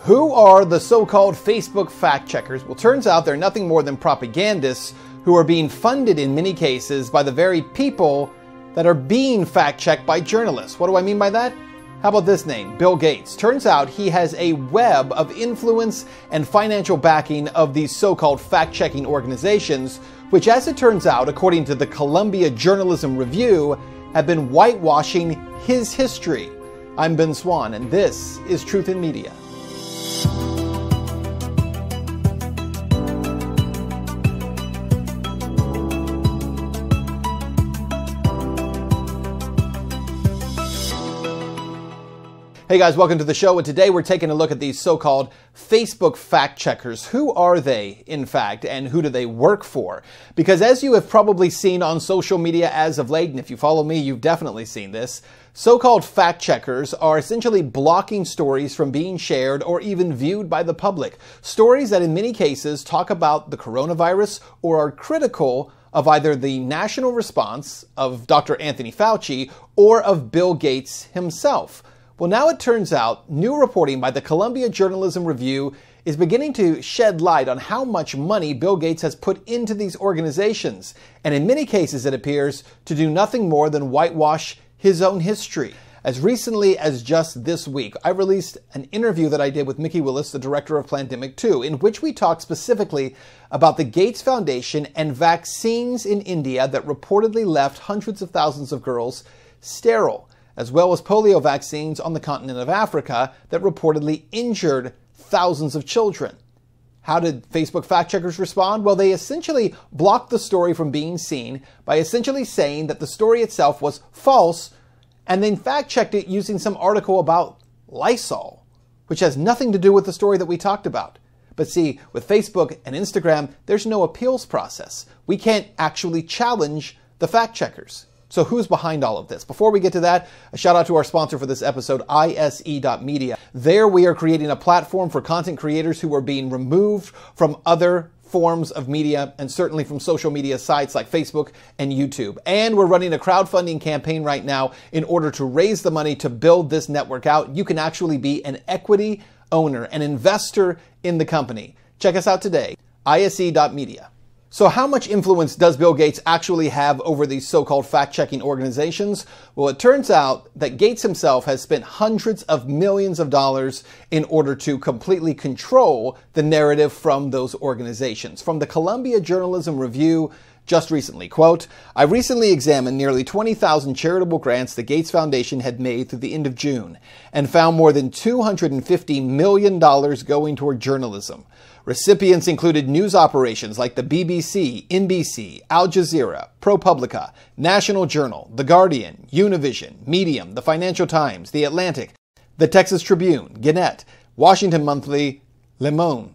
Who are the so-called Facebook fact-checkers? Well, turns out they're nothing more than propagandists who are being funded in many cases by the very people that are being fact-checked by journalists. What do I mean by that? How about this name, Bill Gates? Turns out he has a web of influence and financial backing of these so-called fact-checking organizations, which, as it turns out, according to the Columbia Journalism Review, have been whitewashing his history. I'm Ben Swan, and this is Truth in Media. Hey guys, welcome to the show, and today we're taking a look at these so-called Facebook fact-checkers. Who are they, in fact, and who do they work for? Because as you have probably seen on social media as of late, and if you follow me, you've definitely seen this, so-called fact-checkers are essentially blocking stories from being shared or even viewed by the public. Stories that in many cases talk about the coronavirus or are critical of either the national response of Dr. Anthony Fauci or of Bill Gates himself. Well, now it turns out new reporting by the Columbia Journalism Review is beginning to shed light on how much money Bill Gates has put into these organizations, and in many cases it appears to do nothing more than whitewash his own history. As recently as just this week, I released an interview that I did with Mickey Willis, the director of Plandemic 2, in which we talked specifically about the Gates Foundation and vaccines in India that reportedly left hundreds of thousands of girls sterile, as well as polio vaccines on the continent of Africa that reportedly injured thousands of children. How did Facebook fact-checkers respond? Well, they essentially blocked the story from being seen by essentially saying that the story itself was false, and then fact-checked it using some article about Lysol, which has nothing to do with the story that we talked about. But see, with Facebook and Instagram, there's no appeals process. We can't actually challenge the fact-checkers. So who's behind all of this? Before we get to that, a shout out to our sponsor for this episode, ise.media. There we are creating a platform for content creators who are being removed from other forms of media and certainly from social media sites like Facebook and YouTube. And we're running a crowdfunding campaign right now in order to raise the money to build this network out. You can actually be an equity owner, an investor in the company. Check us out today, ise.media. So how much influence does Bill Gates actually have over these so-called fact-checking organizations? Well, it turns out that Gates himself has spent hundreds of millions of dollars in order to completely control the narrative from those organizations. From the Columbia Journalism Review just recently, quote, "I recently examined nearly 20,000 charitable grants the Gates Foundation had made through the end of June and found more than $250 million going toward journalism. Recipients included news operations like the BBC, NBC, Al Jazeera, ProPublica, National Journal, The Guardian, Univision, Medium, The Financial Times, The Atlantic, The Texas Tribune, Gannett, Washington Monthly, Le Monde,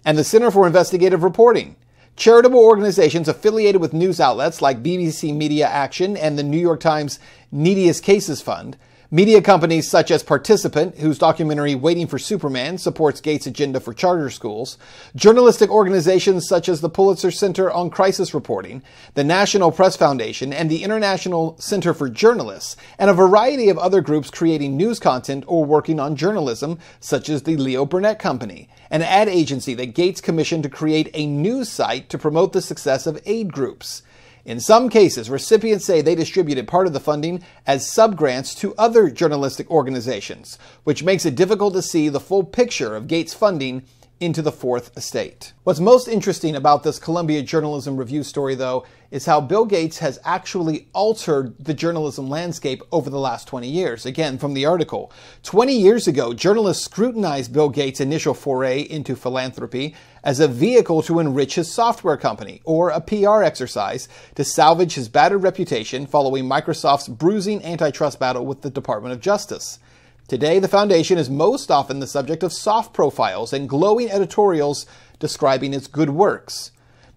and the Center for Investigative Reporting. Charitable organizations affiliated with news outlets like BBC Media Action and the New York Times Neediest Cases Fund, media companies such as Participant, whose documentary Waiting for Superman supports Gates' agenda for charter schools, journalistic organizations such as the Pulitzer Center on Crisis Reporting, the National Press Foundation, and the International Center for Journalists, and a variety of other groups creating news content or working on journalism, such as the Leo Burnett Company, an ad agency that Gates commissioned to create a news site to promote the success of aid groups. In some cases, recipients say they distributed part of the funding as subgrants to other journalistic organizations, which makes it difficult to see the full picture of Gates' funding into the Fourth Estate. What's most interesting about this Columbia Journalism Review story, though, is how Bill Gates has actually altered the journalism landscape over the last 20 years. Again, from the article, 20 years ago, journalists scrutinized Bill Gates' initial foray into philanthropy as a vehicle to enrich his software company, or a PR exercise to salvage his battered reputation following Microsoft's bruising antitrust battle with the Department of Justice. Today, the foundation is most often the subject of soft profiles and glowing editorials describing its good works.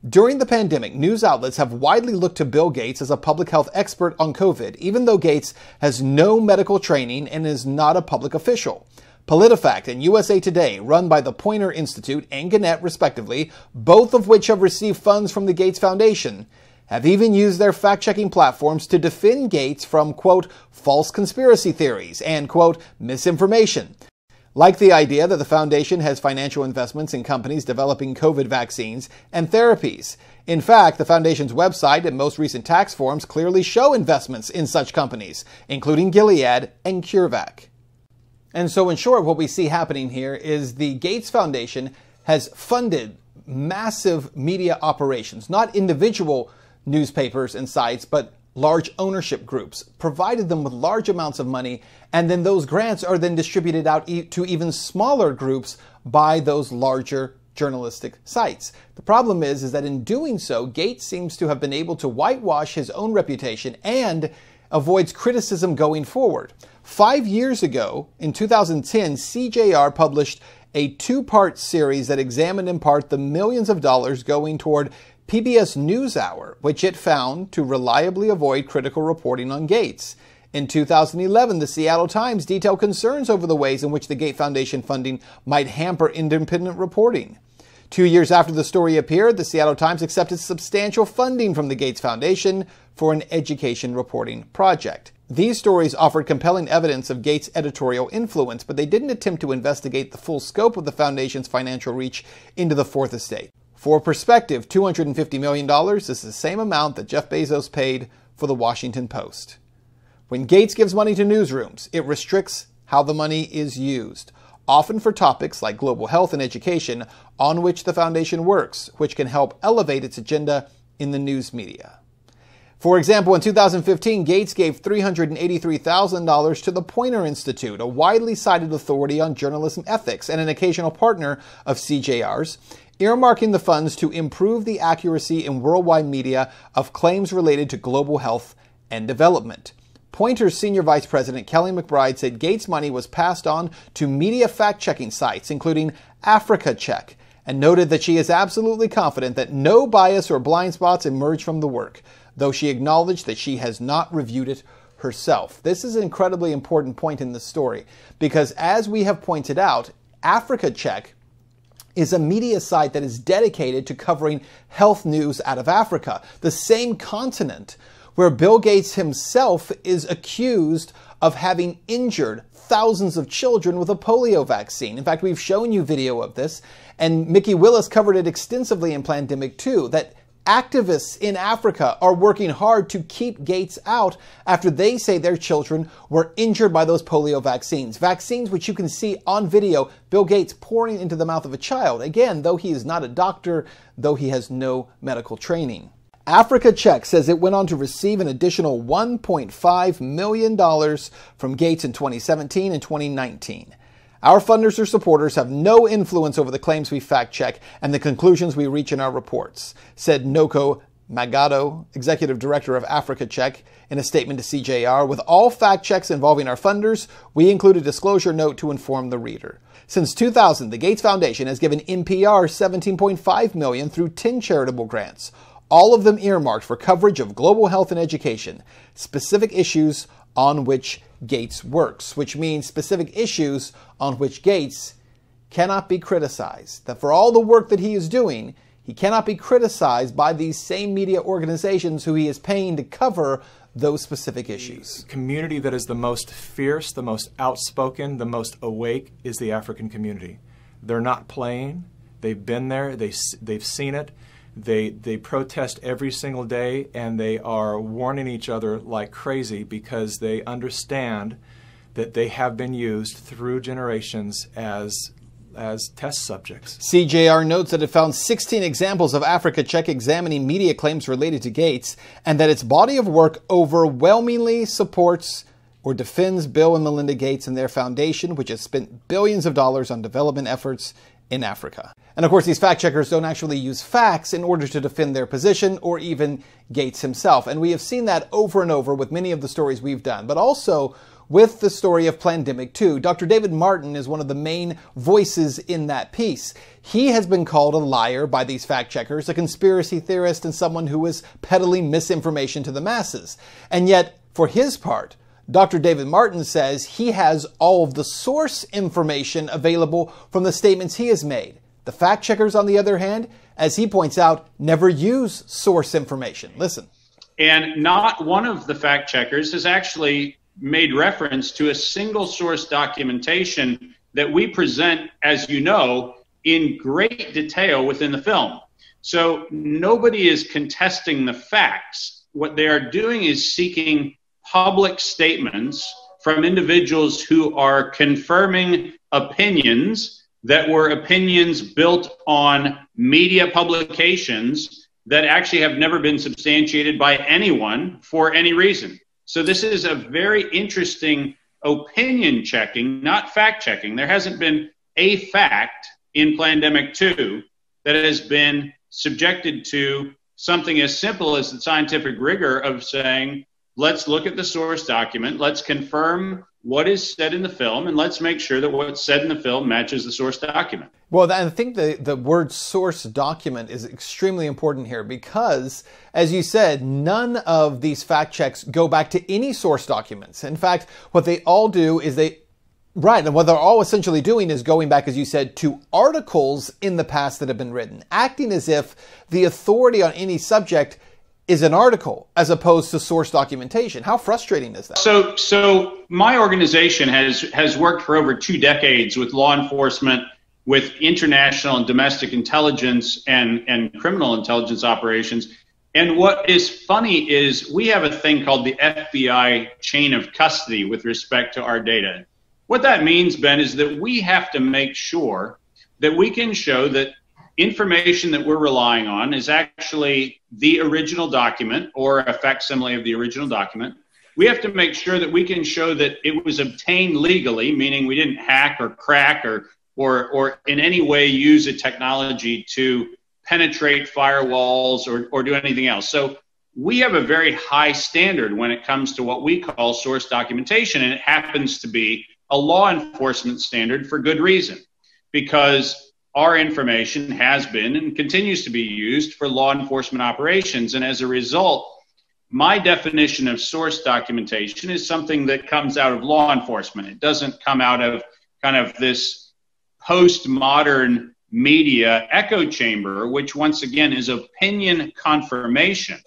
During the pandemic, news outlets have widely looked to Bill Gates as a public health expert on COVID, even though Gates has no medical training and is not a public official. PolitiFact and USA Today, run by the Poynter Institute and Gannett respectively, both of which have received funds from the Gates Foundation, have even used their fact-checking platforms to defend Gates from, quote, false conspiracy theories and, quote, misinformation. like the idea that the foundation has financial investments in companies developing COVID vaccines and therapies. In fact, the foundation's website and most recent tax forms clearly show investments in such companies, including Gilead and CureVac. And so in short, what we see happening here is the Gates Foundation has funded massive media operations, not individual newspapers and sites, but large ownership groups, provided them with large amounts of money, and then those grants are then distributed out to even smaller groups by those larger journalistic sites. The problem is that in doing so, Gates seems to have been able to whitewash his own reputation and avoids criticism going forward. 5 years ago, in 2010, CJR published a two-part series that examined in part the millions of dollars going toward PBS NewsHour, which it found to reliably avoid critical reporting on Gates. In 2011, the Seattle Times detailed concerns over the ways in which the Gates Foundation funding might hamper independent reporting. 2 years after the story appeared, the Seattle Times accepted substantial funding from the Gates Foundation for an education reporting project. These stories offered compelling evidence of Gates' editorial influence, but they didn't attempt to investigate the full scope of the foundation's financial reach into the Fourth Estate. For perspective, $250 million is the same amount that Jeff Bezos paid for the Washington Post. When Gates gives money to newsrooms, it restricts how the money is used, often for topics like global health and education, on which the foundation works, which can help elevate its agenda in the news media. For example, in 2015, Gates gave $383,000 to the Poynter Institute, a widely cited authority on journalism ethics and an occasional partner of CJR's, earmarking the funds to improve the accuracy in worldwide media of claims related to global health and development. Poynter's senior vice president, Kelly McBride, said Gates' money was passed on to media fact-checking sites, including Africa Check, and noted that she is absolutely confident that no bias or blind spots emerge from the work, though she acknowledged that she has not reviewed it herself. This is an incredibly important point in this story, because as we have pointed out, Africa Check is a media site that is dedicated to covering health news out of Africa, the same continent where Bill Gates himself is accused of having injured thousands of children with a polio vaccine. In fact, we've shown you video of this, and Mickey Willis covered it extensively in Plandemic 2, that activists in Africa are working hard to keep Gates out after they say their children were injured by those polio vaccines. Vaccines which you can see on video, Bill Gates pouring into the mouth of a child. Again, though he is not a doctor, though he has no medical training. Africa Check says it went on to receive an additional $1.5 million from Gates in 2017 and 2019. Our funders or supporters have no influence over the claims we fact-check and the conclusions we reach in our reports, said Noko Magado, executive director of Africa Check, in a statement to CJR. With all fact checks involving our funders, we include a disclosure note to inform the reader. Since 2000, the Gates Foundation has given NPR $17.5 million through 10 charitable grants, all of them earmarked for coverage of global health and education, specific issues on which Gates works, which means specific issues on which Gates cannot be criticized. That for all the work that he is doing, he cannot be criticized by these same media organizations who he is paying to cover those specific issues. The community that is the most fierce, the most outspoken, the most awake is the African community. They're not playing. They've been there. They've seen it. They protest every single day, and they are warning each other like crazy because they understand that they have been used through generations as test subjects. CJR notes that it found 16 examples of Africa Check examining media claims related to Gates, and that its body of work overwhelmingly supports or defends Bill and Melinda Gates and their foundation, which has spent billions of dollars on development efforts in Africa. And of course, these fact checkers don't actually use facts in order to defend their position or even Gates himself. And we have seen that over and over with many of the stories we've done, but also with the story of Plandemic 2. Dr. David Martin is one of the main voices in that piece. He has been called a liar by these fact checkers, a conspiracy theorist, and someone who is peddling misinformation to the masses. And yet, for his part, Dr. David Martin says he has all of the source information available from the statements he has made. The fact checkers, on the other hand, as he points out, never use source information. Listen. And not one of the fact checkers has actually made reference to a single source documentation that we present, as you know, in great detail within the film. So nobody is contesting the facts. What they are doing is seeking public statements from individuals who are confirming opinions that were opinions built on media publications that actually have never been substantiated by anyone for any reason. So this is a very interesting opinion checking, not fact checking. There hasn't been a fact in Plandemic 2 that has been subjected to something as simple as the scientific rigor of saying, let's look at the source document, let's confirm what is said in the film, and let's make sure that what's said in the film matches the source document. Well, I think the word source document is extremely important here because, as you said, none of these fact checks go back to any source documents. In fact, what they all do is and what they're all essentially doing is going back, as you said, to articles in the past that have been written, acting as if the authority on any subject is an article as opposed to source documentation. How frustrating is that? So my organization has worked for over 2 decades with law enforcement, with international and domestic intelligence and criminal intelligence operations. And what is funny is we have a thing called the FBI chain of custody with respect to our data. What that means, Ben, is that we have to make sure that we can show that information that we're relying on is actually the original document or a facsimile of the original document. We have to make sure that we can show that it was obtained legally, meaning we didn't hack or crack or in any way use a technology to penetrate firewalls or do anything else. So we have a very high standard when it comes to what we call source documentation, and it happens to be a law enforcement standard for good reason, because our information has been and continues to be used for law enforcement operations. And as a result, my definition of source documentation is something that comes out of law enforcement. It doesn't come out of kind of this postmodern media echo chamber, which once again is opinion confirmation,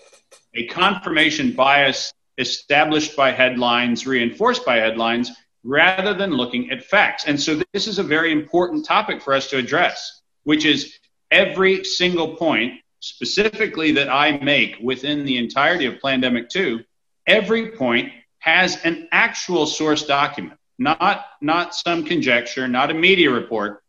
a confirmation bias established by headlines, reinforced by headlines, rather than looking at facts. And so this is a very important topic for us to address, which is every single point specifically that I make within the entirety of Plandemic 2, every point has an actual source document, not some conjecture, not a media report,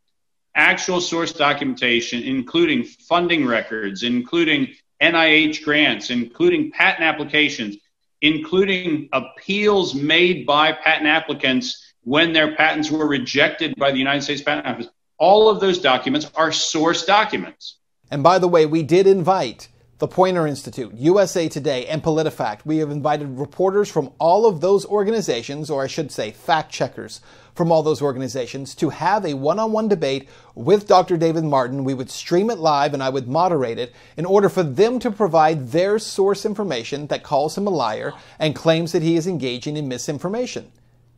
actual source documentation, including funding records, including NIH grants, including patent applications, including appeals made by patent applicants when their patents were rejected by the United States Patent Office. All of those documents are source documents. And by the way, we did invite the Poynter Institute, USA Today, and PolitiFact. We have invited reporters from all of those organizations, or I should say fact checkers from all those organizations, to have a one-on-one debate with Dr. David Martin. We would stream it live and I would moderate it in order for them to provide their source information that calls him a liar and claims that he is engaging in misinformation.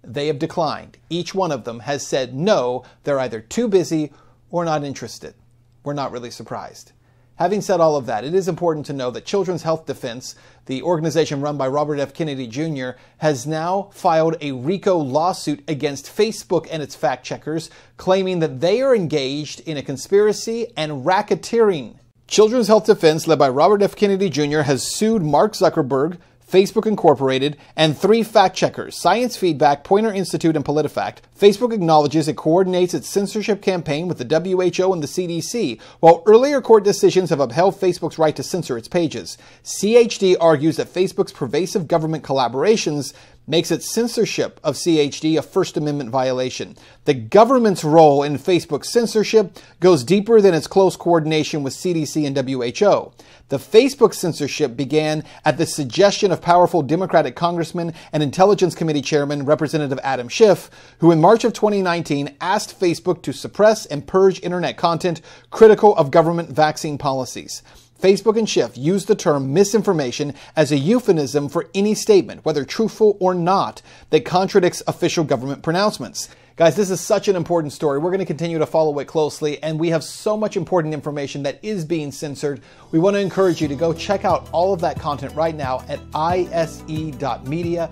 They have declined. Each one of them has said no, they're either too busy or not interested. We're not really surprised. Having said all of that, it is important to know that Children's Health Defense, the organization run by Robert F. Kennedy Jr., has now filed a RICO lawsuit against Facebook and its fact checkers, claiming that they are engaged in a conspiracy and racketeering. Children's Health Defense, led by Robert F. Kennedy Jr., has sued Mark Zuckerberg, Facebook Incorporated, and 3 fact checkers, Science Feedback, Poynter Institute, and PolitiFact. Facebook acknowledges it coordinates its censorship campaign with the WHO and the CDC, while earlier court decisions have upheld Facebook's right to censor its pages. CHD argues that Facebook's pervasive government collaborations makes its censorship of CHD a First Amendment violation. The government's role in Facebook's censorship goes deeper than its close coordination with CDC and WHO. The Facebook censorship began at the suggestion of powerful Democratic Congressman and Intelligence Committee Chairman Representative Adam Schiff, who in March of 2019 asked Facebook to suppress and purge internet content critical of government vaccine policies. Facebook and Schiff used the term misinformation as a euphemism for any statement, whether truthful or not, that contradicts official government pronouncements. Guys, this is such an important story. We're going to continue to follow it closely, and we have so much important information that is being censored. We want to encourage you to go check out all of that content right now at ise.media.